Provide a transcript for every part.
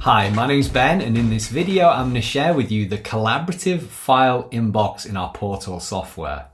Hi, my name's Ben, and in this video I'm going to share with you the collaborative file inbox in our portal software.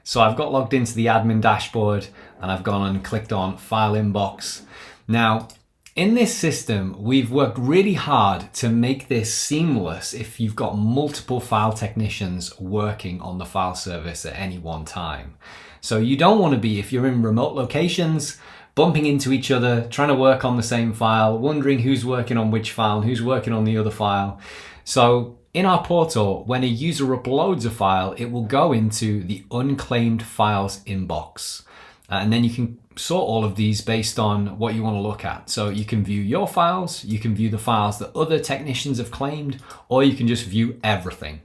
So I've got logged into the admin dashboard and I've gone and clicked on file inbox. Now, in this system, we've worked really hard to make this seamless if you've got multiple file technicians working on the file service at any one time. So you don't want to be, if you're in remote locations, bumping into each other, trying to work on the same file, wondering who's working on which file and who's working on the other file. So in our portal, when a user uploads a file, it will go into the unclaimed files inbox. And then you can sort all of these based on what you want to look at. So you can view your files, you can view the files that other technicians have claimed, or you can just view everything.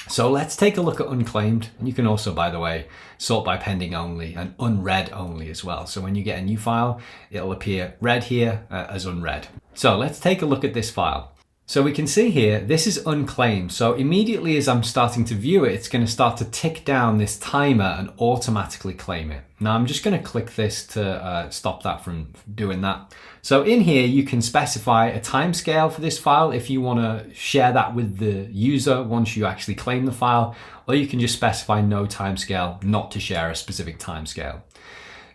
So let's take a look at unclaimed. And you can also, by the way, sort by pending only and unread only as well. So when you get a new file, it'll appear read here as unread. So let's take a look at this file. So we can see here, this is unclaimed. So immediately as I'm starting to view it, it's going to start to tick down this timer and automatically claim it. Now I'm just going to click this to stop that from doing that. So in here, you can specify a timescale for this file if you want to share that with the user once you actually claim the file, or you can just specify no timescale, not to share a specific timescale.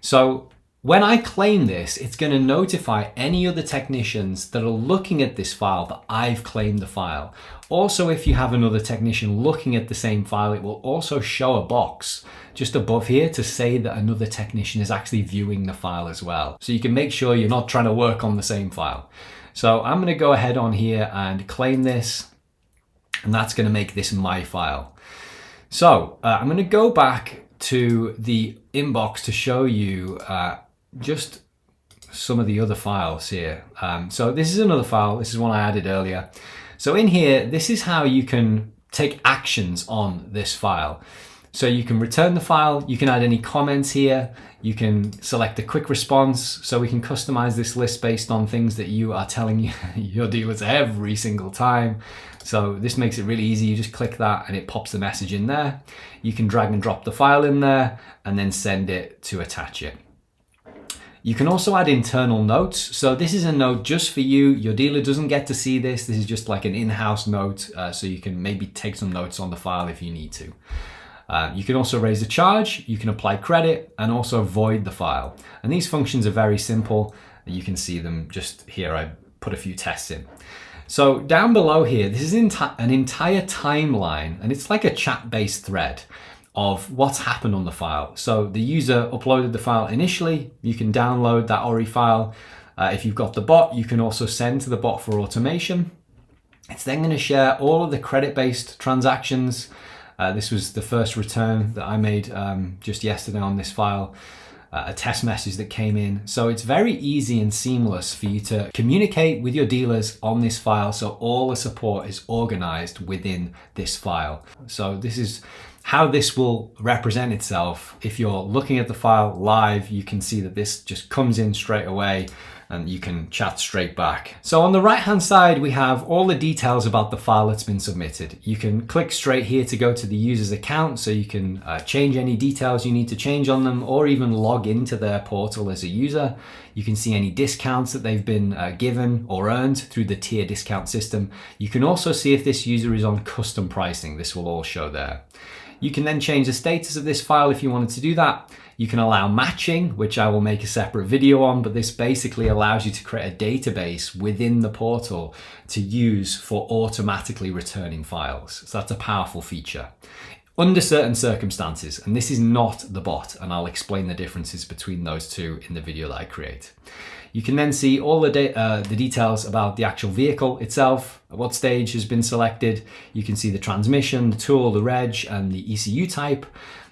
So when I claim this, it's going to notify any other technicians that are looking at this file that I've claimed the file. Also, if you have another technician looking at the same file, it will also show a box just above here to say that another technician is actually viewing the file as well. So you can make sure you're not trying to work on the same file. So I'm going to go ahead on here and claim this, and that's going to make this my file. So I'm going to go back to the inbox to show you just some of the other files here. So this is another file. This is one I added earlier. So in here, this is how you can take actions on this file. So you can return the file. You can add any comments here. You can select a quick response. So we can customize this list based on things that you are telling your dealers every single time. So this makes it really easy. You just click that and it pops the message in there. You can drag and drop the file in there and then send it to attach it. You can also add internal notes. So this is a note just for you. Your dealer doesn't get to see this. This is just like an in-house note. So you can maybe take some notes on the file if you need to. You can also raise a charge. You can apply credit and also void the file. And these functions are very simple. You can see them just here. I put a few tests in. So down below here, this is an entire timeline, and it's like a chat-based thread of what's happened on the file. So the user uploaded the file initially. You can download that ORI file. If you've got the bot, you can also send to the bot for automation. It's then going to share all of the credit-based transactions. This was the first return that I made just yesterday on this file, a test message that came in. So it's very easy and seamless for you to communicate with your dealers on this file. So all the support is organized within this file. So this is how this will represent itself. If you're looking at the file live, you can see that this just comes in straight away and you can chat straight back. So on the right hand side, we have all the details about the file that's been submitted. You can click straight here to go to the user's account, so you can change any details you need to change on them, or even log into their portal as a user. You can see any discounts that they've been given or earned through the tier discount system. You can also see if this user is on custom pricing. This will all show there. You can then change the status of this file if you wanted to do that. You can allow matching, which I will make a separate video on, but this basically allows you to create a database within the portal to use for automatically returning files. So that's a powerful feature under certain circumstances, and this is not the bot, and I'll explain the differences between those two in the video that I create. You can then see all the details about the actual vehicle itself, what stage has been selected. You can see the transmission, the tool, the reg, and the ECU type.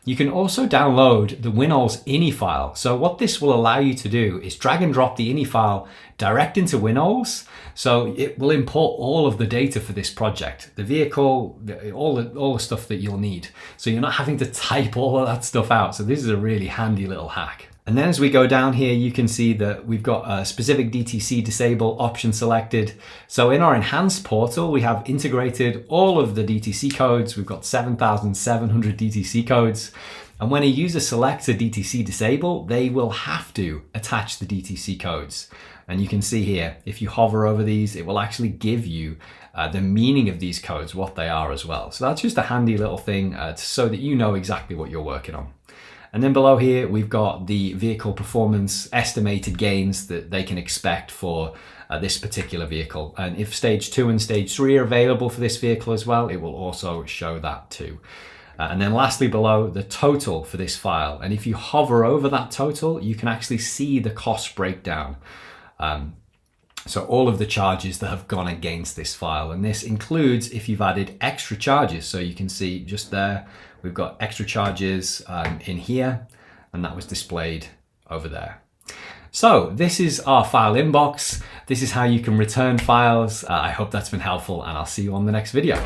You can also download the Winol's ini file. So what this will allow you to do is drag and drop the ini file direct into Winol's. So it will import all of the data for this project, the vehicle, all the stuff that you'll need. So you're not having to type all of that stuff out. So this is a really handy little hack. And then as we go down here, you can see that we've got a specific DTC disable option selected. So in our enhanced portal, we have integrated all of the DTC codes. We've got 7,700 DTC codes. And when a user selects a DTC disable, they will have to attach the DTC codes. And you can see here, if you hover over these, it will actually give you the meaning of these codes, what they are as well. So that's just a handy little thing so that you know exactly what you're working on. And then below here, we've got the vehicle performance estimated gains that they can expect for this particular vehicle. And if stage 2 and stage 3 are available for this vehicle as well, it will also show that too. And then lastly below, the total for this file. And if you hover over that total, you can actually see the cost breakdown. So all of the charges that have gone against this file. And this includes if you've added extra charges. So you can see just there, we've got extra charges in here, and that was displayed over there. So this is our file inbox. This is how you can return files. I hope that's been helpful, and I'll see you on the next video.